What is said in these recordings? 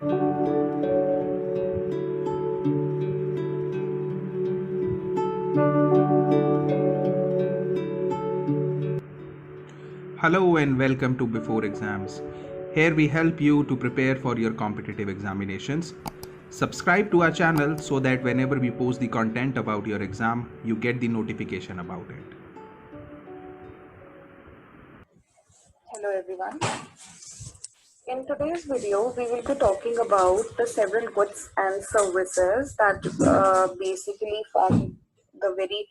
Hello and welcome to Before Exams. Here we help you to prepare for your competitive examinations. Subscribe to our channel so that whenever we post the content about your exam, you get the notification about it. Hello everyone. In today's video, we will be talking about the several goods and services that basically form the very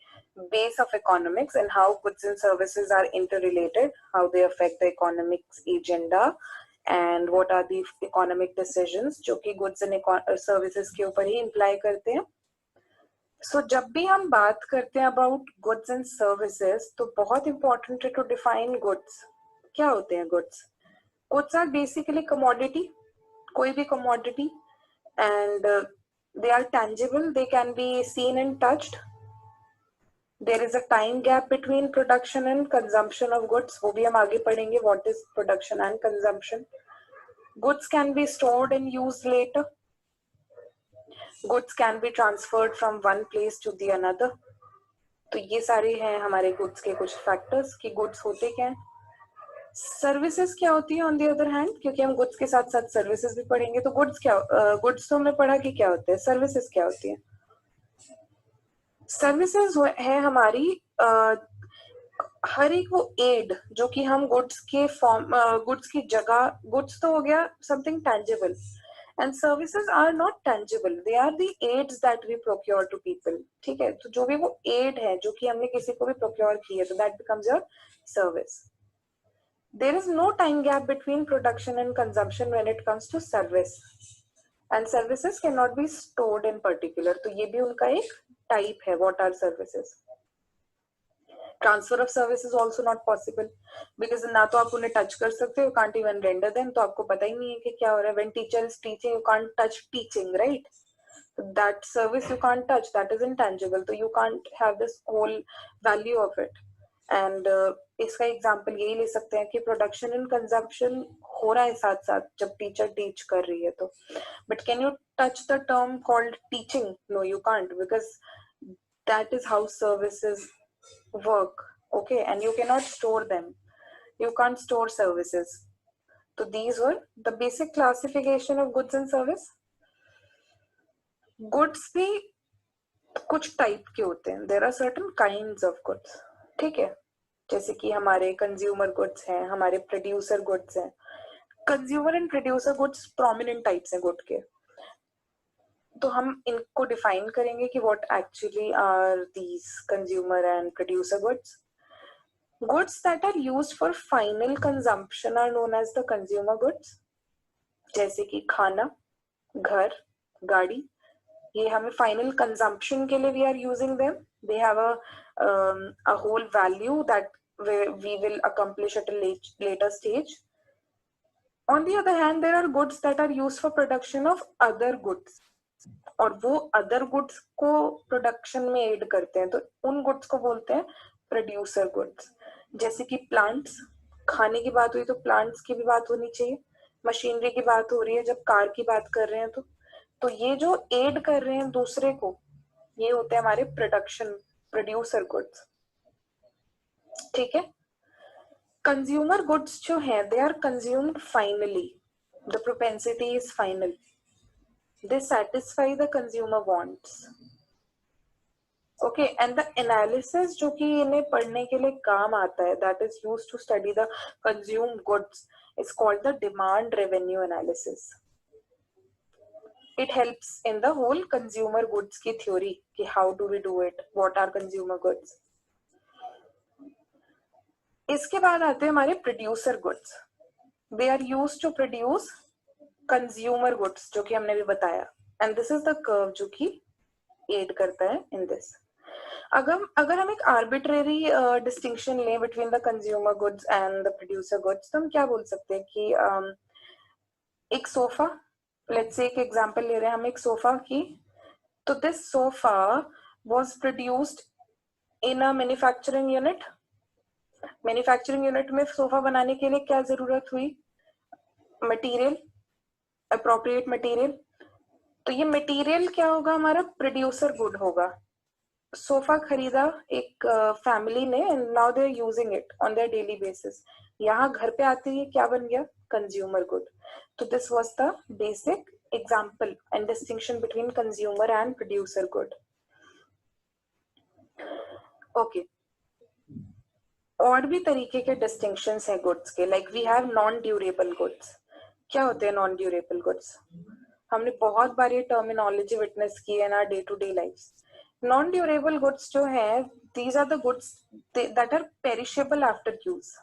base of economics and how goods and services are interrelated, how they affect the economics agenda, and what are the economic decisions जो कि goods and services के ऊपर ही imply करते हैं. So जब भी हम बात करते हैं about goods and services, तो बहुत important है to define goods. क्या होते हैं goods? Goods are basically commodity, कोई भी commodity, and they are tangible. They can be seen and touched. There is a time gap between production and consumption of goods. वो भी हम आगे पढ़ेंगे. What is production and consumption? Goods can be stored and used later. Goods can be transferred from one place to the another. तो ये सारे हैं हमारे goods के कुछ factors कि goods होते क्या हैं. सर्विसेज क्या होती है ऑन दी अदर हैंड, क्योंकि हम गुड्स के साथ साथ सर्विसेज भी पढ़ेंगे. तो गुड्स क्या, गुड्स तो हमने पढ़ा कि क्या होते हैं. सर्विसेज क्या होती है? सर्विसेज है हमारी हर एक वो एड जो कि हम गुड्स के फॉर्म, गुड्स की जगह, गुड्स तो हो गया something tangible, and services are not tangible, they are the aids that we procure to people. ठीक है, तो जो भी वो एड है जो कि हमने किसी को भी प्रोक्योर की है, तो that becomes your service. There is no time gap between production and consumption when it comes to service, and services cannot be stored in particular. तो ये भी उनका एक type है. What are services? Transfer of service is also not possible because ना तो आप उन्हें touch कर सकते हो, you can't even render them, तो आपको पता ही नहीं है कि क्या हो रहा है. When teacher is teaching, you can't touch teaching, right? That service you can't touch, that is intangible, so you can't have this whole value of it. And इसका एग्जांपल यही ले सकते हैं कि प्रोडक्शन एंड कंजम्पशन हो रहा है साथ साथ जब टीचर टीच कर रही है. तो but can you touch the term called teaching? No, you can't, because that is how services work. Okay, and you can not store them, you can't store services. तो these were the basic classification of goods and service. Goods भी कुछ type के होते हैं. There are certain kinds of goods. ठीक है, जैसे कि हमारे कंज्यूमर गुड्स हैं, हमारे प्रोड्यूसर गुड्स हैं. Consumer and producer goods prominent types हैं गुड के. तो हम इनको डिफाइन करेंगे कि what actually are these consumer and producer goods. Goods that are used for final consumption are known as the consumer goods. जैसे कि खाना, घर, गाड़ी, ये हमें फाइनल कंजम्पशन के लिए we are using them. They have a whole value that we will accomplish at a later stage. On the other hand, there are goods that are used for production of other goods, और वो other goods को production में aid करते हैं, तो उन goods को बोलते हैं producer goods. जैसे कि plants, खाने की बात हुई तो plants की भी बात होनी चाहिए. मशीनरी की बात हो रही है जब कार की बात कर रहे हैं, तो ये जो aid कर रहे हैं दूसरे को, ये होते हैं हमारे प्रोड्यूसर गुड्स. ठीक है. कंज्यूमर गुड्स जो है, they are consumed finally, the propensity is final, they satisfy the consumer wants. Okay, and the analysis जो कि इन्हें पढ़ने के लिए काम आता है, that is used to study the consumed goods, is called the demand revenue analysis. It helps in the whole consumer goods की theory कि how do we do it, what are consumer goods. इसके बाद आते हैं हमारे producer goods. They are used to produce consumer goods, जो कि हमने भी बताया, and this is the curve जो कि aid करता है in this. अगर हम एक arbitrary distinction लें between the consumer goods and the producer goods, तो हम क्या बोल सकते हैं कि एक सोफा, let's say एक एग्जांपल ले रहे हैं हम एक सोफा की, तो this sofa was produced in a manufacturing unit. Manufacturing unit में सोफा बनाने के लिए क्या जरूरत हुई? मटेरियल, अप्रोप्रिएट मटेरियल, तो ये मटेरियल क्या होगा, हमारा प्रोड्यूसर गुड होगा। सोफा खरीदा एक फैमिली ने, and now they are using it on their daily basis, यहाँ घर पे आते ही क्या बन गया, कंज्यूमर गुड। तो this was the basic example and distinction between consumer and producer good. Okay, और भी तरीके के डिस्टिंक्शंस है गुड्स के, like we have non durable goods. क्या होते हैं नॉन ड्यूरेबल गुड्स? हमने बहुत बार ये टर्मिनोलॉजी विटनेस की है ना day to day life. Non durable goods जो है, these are the goods that are perishable after use.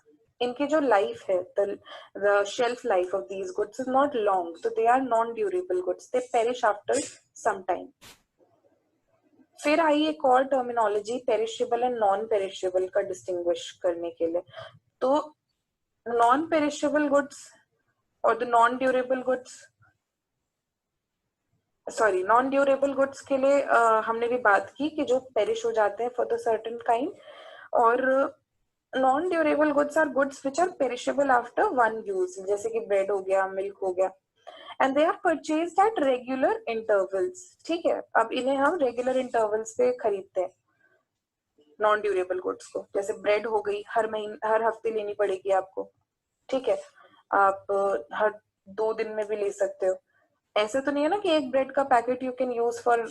इनकी जो लाइफ है, the shelf life of these goods is not long, so they are non durable goods, they perish after some time। फिर आई एक और terminology perishable and non perishable का distinguish करने के लिए। तो नॉन पेरिशेबल गुड्स और the non durable goods, sorry non durable goods के लिए हमने भी बात की कि जो पेरिश हो जाते हैं फॉर द सर्टेन काइंड, और non durable goods are goods which are perishable after one use, जैसे कि ब्रेड हो गया, मिल्क हो गया, and they are purchased at regular intervals. ठीक है, अब इन्हें हम रेगुलर इंटरवल्स पे खरीदते हैं नॉन ड्यूरेबल गुड्स को। जैसे ब्रेड हो गई, हर महीने हर हफ्ते लेनी पड़ेगी आपको, ठीक है, आप हर 2 दिन में भी ले सकते हो। ऐसे तो नहीं है ना कि एक ब्रेड का packet you can use for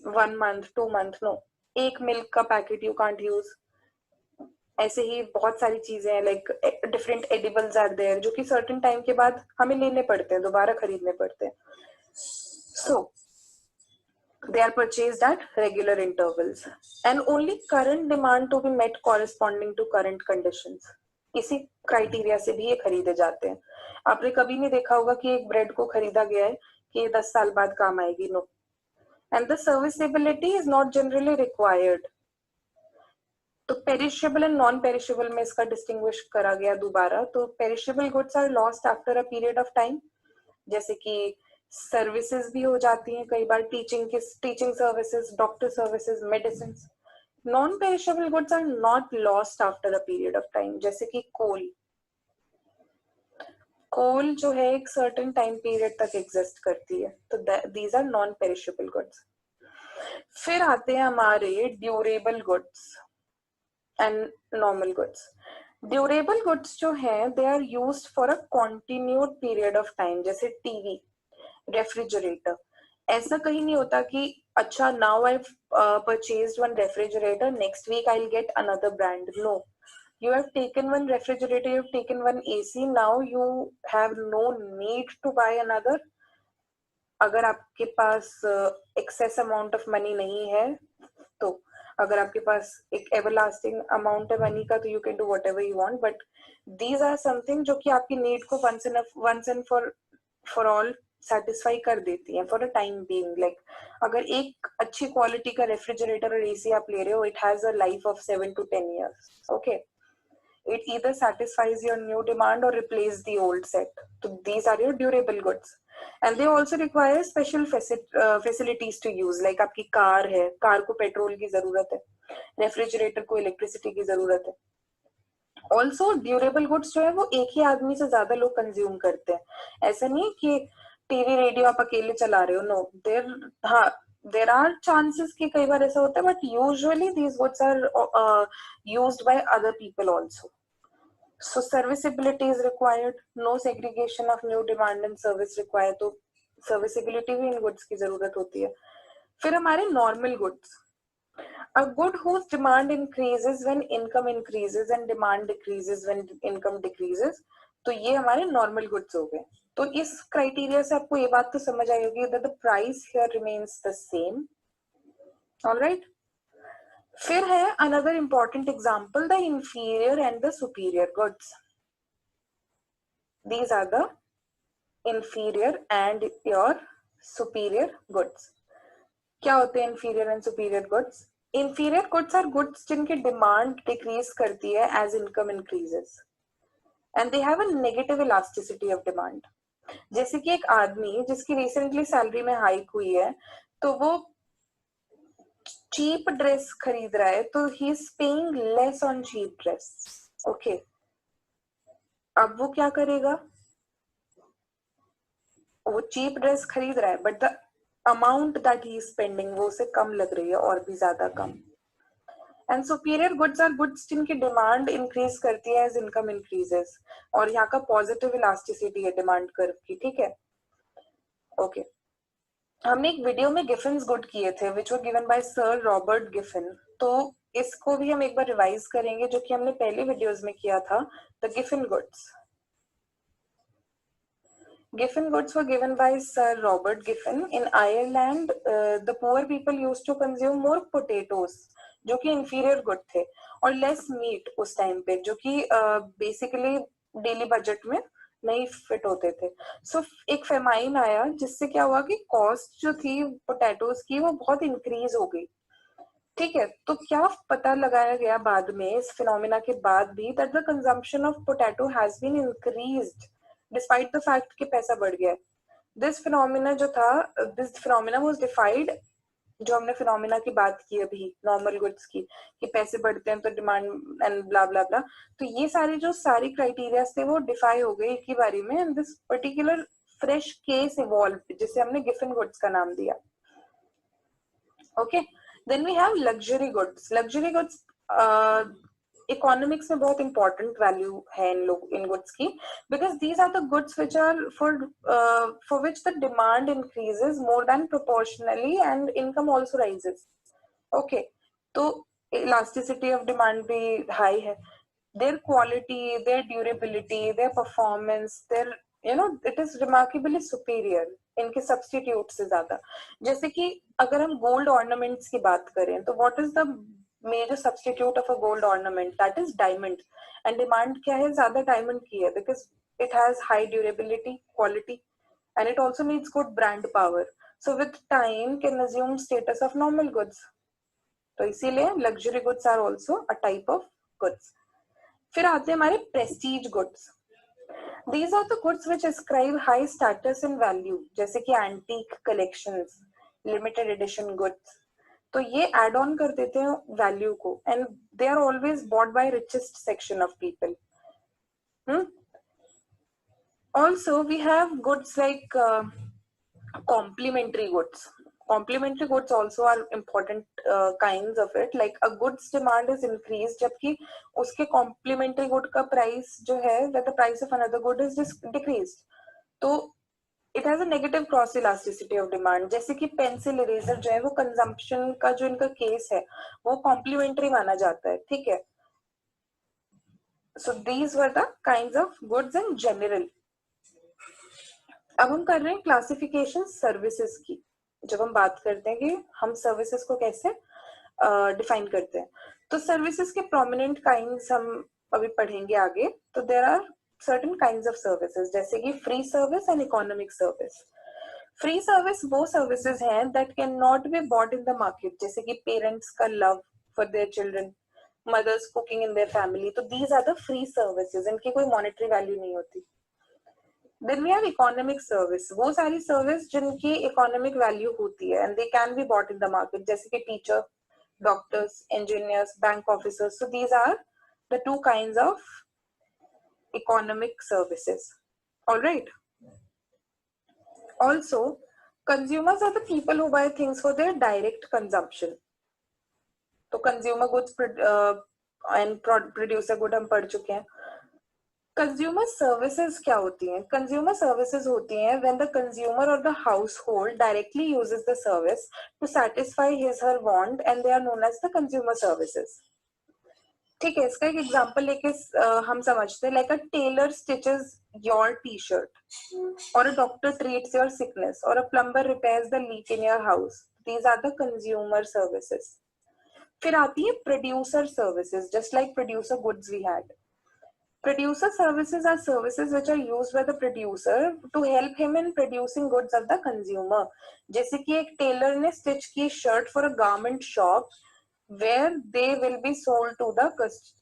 1 month 2 month, no. एक मिल्क का पैकेट यू कांट यूज। ऐसे ही बहुत सारी चीजें हैं, like different edibles are there, जो कि सर्टेन टाइम के बाद हमें लेने पड़ते हैं, दोबारा खरीदने पड़ते हैं। सो they are purchased at regular intervals and only current demand to be met corresponding to current conditions। इसी क्राइटेरिया से भी ये खरीदे जाते हैं। आपने कभी नहीं देखा होगा कि एक ब्रेड को खरीदा गया है कि ये 10 साल बाद काम आएगी, no. And the serviceability is not generally required. तो पेरिशेबल एंड नॉन पेरिशेबल में इसका डिस्टिंग्विश करा गया दोबारा। तो perishable goods are lost after a period of time, जैसे कि सर्विसेज भी हो जाती हैं कई बार, teaching services, doctor services, medicine. Non perishable goods are not lost after a period of time, जैसे कि कोल जो है एक सर्टेन टाइम पीरियड तक एग्जिस्ट करती है, तो these are non perishable goods. फिर आते हैं हमारे durable goods and normal goods. Durable goods जो है they are used for a continued period of time, जैसे टीवी, रेफ्रिजरेटर। ऐसा कहीं नहीं होता कि अच्छा now I purchased one refrigerator, next week I will get another brand, no. You have taken one refrigerator, you have taken one AC, now you have no need to buy another। अगर आपके पास excess amount of money नहीं है, तो अगर आपके पास एक everlasting amount है money का, तो you can do whatever you want, but these are something जो कि आपकी need को once and for all satisfy कर देती है for a time being. Like अगर एक अच्छी क्वालिटी का रेफ्रिजरेटर और एसी आप ले रहे हो, it has a life of 7 to 10 years, okay. It either satisfies your new demand or replace the old set. So these are your durable goods, and they also require special facilities to use. Like आपकी car है, car को petrol की जरूरत है, refrigerator को electricity की जरूरत है। ऑल्सो ड्यूरेबल गुड्स जो है वो एक ही आदमी से ज्यादा लोग कंज्यूम करते हैं। ऐसा नहीं कि टीवी रेडियो आप अकेले चला रहे हो, नो। हाँ, देर आर चांसेस कि कई बार ऐसा होता है, but usually these goods are used by other people also. So serviceability is required, no segregation of new demand and service required, तो serviceability भी इन goods की जरूरत होती है। फिर हमारे normal goods, a good whose demand increases when income increases and demand decreases when income decreases, तो ये हमारे normal goods हो गए। तो इस क्राइटेरिया से आपको ये बात तो समझ आई होगी that the price here remains the same, all right। फिर है another important example, the inferior and the superior goods। These are the inferior and your superior goods। क्या होते हैं inferior and superior goods? Inferior goods are goods जिनकी demand decrease करती है as income increases, and they have a negative elasticity of demand। जैसे कि एक आदमी जिसकी recently सैलरी में हाइक हुई है, तो वो चीप ड्रेस खरीद रहा है, तो he is paying less on cheap dress, okay. अब वो क्या करेगा, वो चीप ड्रेस खरीद रहा है but the amount that he is spending वो उसे कम लग रही है और भी ज्यादा कम. And superior goods are goods जिनकी डिमांड इंक्रीज करती है एज इनकम इंक्रीजेस. और यहाँ का पॉजिटिव इलास्टिसिटी है डिमांड कर्व की. ठीक है, ओके. हमने एक वीडियो में गिफिन्स गुड किए थे which were given by sir Robert Giffen. तो इसको भी हम एक बार रिवाइज करेंगे जो कि हमने पहले वीडियोस में किया था. The Giffen goods. Giffen goods were given by Sir Robert Giffen. In Ireland, the poor people used to consume more potatoes, जो कि inferior good थे, और less meat उस टाइम पे, जो कि basically daily budget में नहीं फिट होते थे. So एक फेमाइन आया जिससे क्या हुआ कि कॉस्ट जो थी पोटैटोज की वो बहुत इंक्रीज हो गई. ठीक है, तो क्या पता लगाया गया बाद में इस फिनोमिना के बाद भी that the consumption of potato has been increased despite the fact कि पैसा बढ़ गया. दिस फिनोमिना जो था, दिस फिनोमिना वाज डिफाइंड, जो हमने फिनोमिना की बात की अभी नॉर्मल गुड्स की, कि पैसे बढ़ते हैं तो डिमांड एंड ब्ला ब्ला ब्ला. तो ये सारी क्राइटेरिया थे वो डिफाई हो गए एक ही बारी में. And this particular fresh case evolve जिसे हमने गिफिन गुड्स का नाम दिया. Okay, then we have luxury goods. Luxury goods economics में बहुत इंपॉर्टेंट वैल्यू है इन गुड्स की, because these are the goods which are for which the demand increases more than proportionately and income also rises. Okay, तो elasticity of demand भी high है. their quality, their durability, their performance, their it is remarkably superior इनके substitute से ज्यादा. जैसे कि अगर हम गोल्ड ऑर्नामेंट्स की बात करें तो what is the major substitute of a gold ornament? That is diamond. And demand क्या है? ज्यादा डायमंड की है because it has high durability, quality, and it also needs good brand power. So with time can assume status of normal goods. तो इसीलिए luxury goods are also a type of goods. फिर आते हैं हमारे prestige goods. These are the goods which ascribe high status and value, जैसे कि antique collections, limited edition goods. तो ये add on कर देते हैं value को, and they are always bought by richest section of people. Also, we have goods like complementary goods. Complementary goods also are important kinds of it. Like a goods demand is increased, जबकि उसके complementary good का price जो है, that the price of another good is decreased. तो it has a negative cross elasticity of demand. जैसे कि pencil eraser जो है वो consumption का जो इनका case है वो complementary माना जाता है. ठीक है. So these were the kinds of goods in general. अब हम कर रहे हैं क्लासिफिकेशन सर्विसेज की. जब हम बात करते हैं कि हम सर्विसेज को कैसे डिफाइन करते हैं, तो सर्विसेज के प्रोमिनेंट काइंड्स हम अभी पढ़ेंगे आगे. तो there are certain kinds of services, जैसे कि free service and economic service. Free service वो सर्विसेज हैं that can not be bought in the market, जैसे कि पेरेंट्स का love for their children, mothers cooking in their family. तो these are the free services, इनकी कोई monetary value नहीं होती. Then we have economic service. वो सारी सर्विस जिनकी इकोनॉमिक वैल्यू होती है and they can be bought in the market, जैसे कि teacher, doctors, engineers, bank officers. So these are the two kinds of economic services. Alright. Also, consumers are the people who buy things for their direct consumption. तो consumer goods and producer good हम पढ़ चुके हैं. Consumer services क्या होती हैं? Consumer services होती हैं व्हेन द कंज्यूमर और the household directly uses the service to satisfy his her want and they are known as the consumer services. ठीक है, इसका एक एग्जांपल लेके हम समझते हैं. Like a tailor stitches your T shirt, और a doctor treats your sickness, और a plumber repairs the leak in your house. These are the consumer services. फिर आती है producer services, just like producer goods we had. Producer services are services which are used by the producer to help him in producing goods of the consumer. जैसे कि एक Taylor ने stitch की shirt for a garment shop where they will be sold to the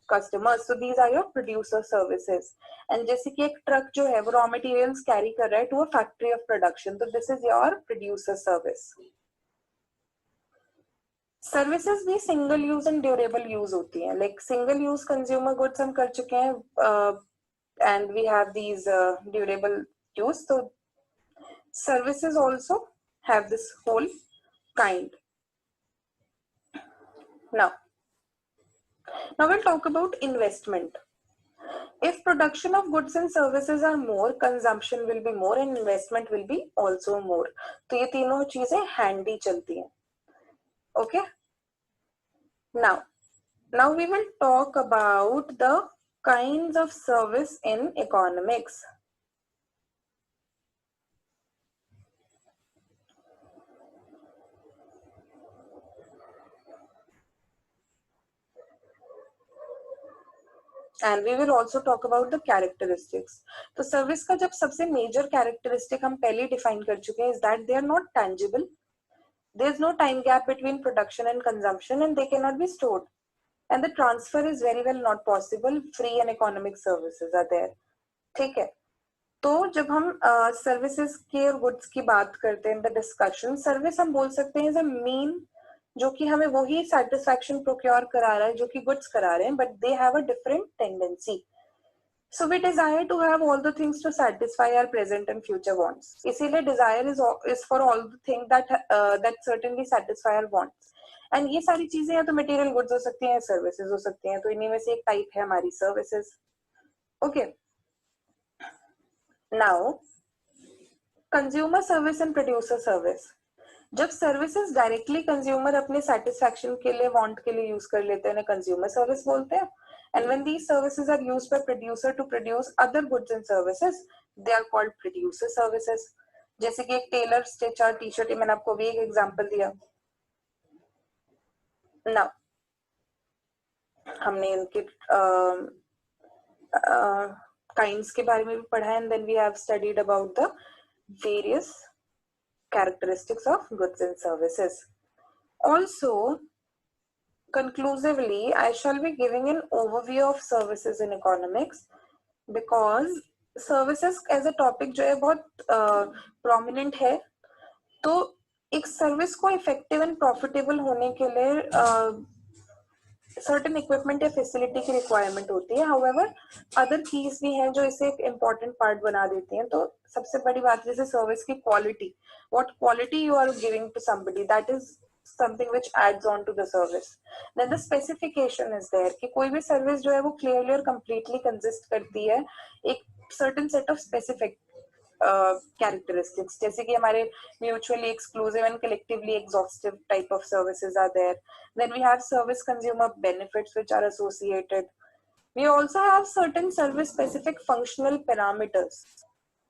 customers. So these are your producer services. And जैसे कि एक truck जो है वो रॉ मटेरियल्स कैरी कर रहा है to a factory of production. So this is your producer service. Services भी single use and durable use होती हैं. Like single use consumer goods हम कर चुके हैं and we have these durable use. तो services also have this whole kind. Now we'll talk about investment. If production of goods and services are more, consumption will be more and investment will be also more. तो ये तीनों चीजें handy चलती हैं. Okay. Now we will talk about the kinds of service in economics. And we will also talk about the characteristics. तो service का जब सबसे मेजर कैरेक्टरिस्टिक हम पहले डिफाइन कर चुके हैं, is that they are not tangible. There is no time gap between production and consumption, and they cannot be stored. And the transfer is very well not possible. Free and economic services are there. ठीक है. तो जब हम services के और goods की बात करते हैं, द डिस्कशन, सर्विस हम बोल सकते हैं एज अ मीन जो कि हमें वही सेटिस्फैक्शन प्रोक्योर करा रहा है जो कि गुड्स करा रहे हैं, but they have a different tendency. So we desire to have all the things to satisfy our present and future wants. इसीलिए desire is for all the things that certainly satisfy our wants. And ये सारी चीजें या तो material goods हो सकती हैं, services हो सकती हैं. तो इन्हीं में से एक type है हमारी services. Okay. Now, consumer service and producer service. जब सर्विसेज डायरेक्टली कंज्यूमर अपने सेटिस्फैक्शन के लिए, वांट के लिए यूज कर लेते हैं, कंज्यूमर सर्विस बोलते हैं. And when these services are used by producer to produce other goods and services, they are called producer services. जैसे कि एक टेलर स्टिचर टी शर्ट, मैंने आपको भी एक एग्जांपल दिया. नाउ हमने इनके काइंड्स के बारे में भी पढ़ा है, and then we have studied about the various characteristics of goods and services. Also, conclusively, I shall be giving an overview of services in economics, because services as a topic जो है बहुत prominent है. तो एक service को effective and profitable होने के लिए सर्टेन इक्विपमेंट या फैसिलिटी की रिक्वायरमेंट होती है. हाउएवर अदर कीज भी हैं जो इसे एक इम्पोर्टेंट पार्ट बना देती हैं. तो सबसे बड़ी बात जैसे सर्विस की quality, what quality you are giving to somebody, that is something which adds on to the service. Then the specification is there कि कोई भी सर्विस जो है वो clearly और completely consist करती है एक certain set of specific characteristics. जैसे कि हमारे mutually exclusive and collectively exhaustive type of services are there. Then we have service consumer benefits which are associated. We also have certain service specific functional parameters.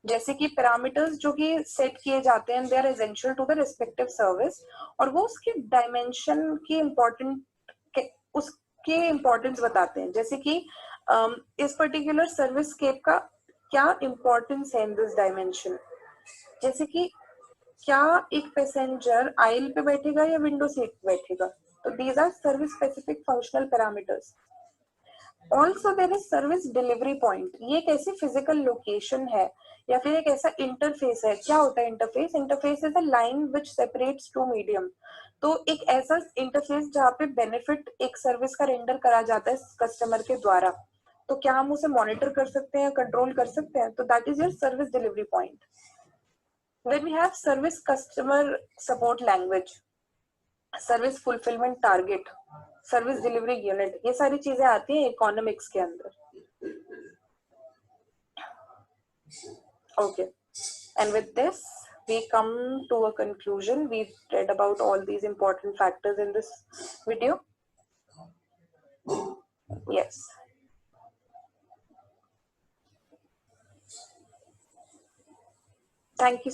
जैसे कि parameters जो कि set किए जाते हैं, they are essential to the respective service, और वो उसके डायमेंशन की उसके इम्पोर्टेंस बताते हैं. जैसे कि इस पर्टिकुलर सर्विस स्केप का क्या इम्पोर्टेंस है इन दिस डायमेंशन. जैसे कि क्या एक पैसेंजर आइल पे बैठेगा या विंडो सीट पे बैठेगा. तो these are service specific functional parameters. Also there is service delivery point. ये एक ऐसी फिजिकल लोकेशन है या फिर एक ऐसा इंटरफेस है. क्या होता है interface? Interface is a line which separates two medium. तो एक ऐसा इंटरफेस जहाँ पे बेनिफिट एक सर्विस का रेंडर करा जाता है कस्टमर के द्वारा. तो क्या हम उसे मॉनिटर कर सकते हैं, कंट्रोल कर सकते हैं? तो that is your service delivery point. Then we have service customer support language, service fulfilment target, service delivery unit. ये सारी चीजें आती हैं इकोनॉमिक्स के अंदर. Okay, and with this we come to a conclusion. We read about all these important factors in this video. Yes. Thank you.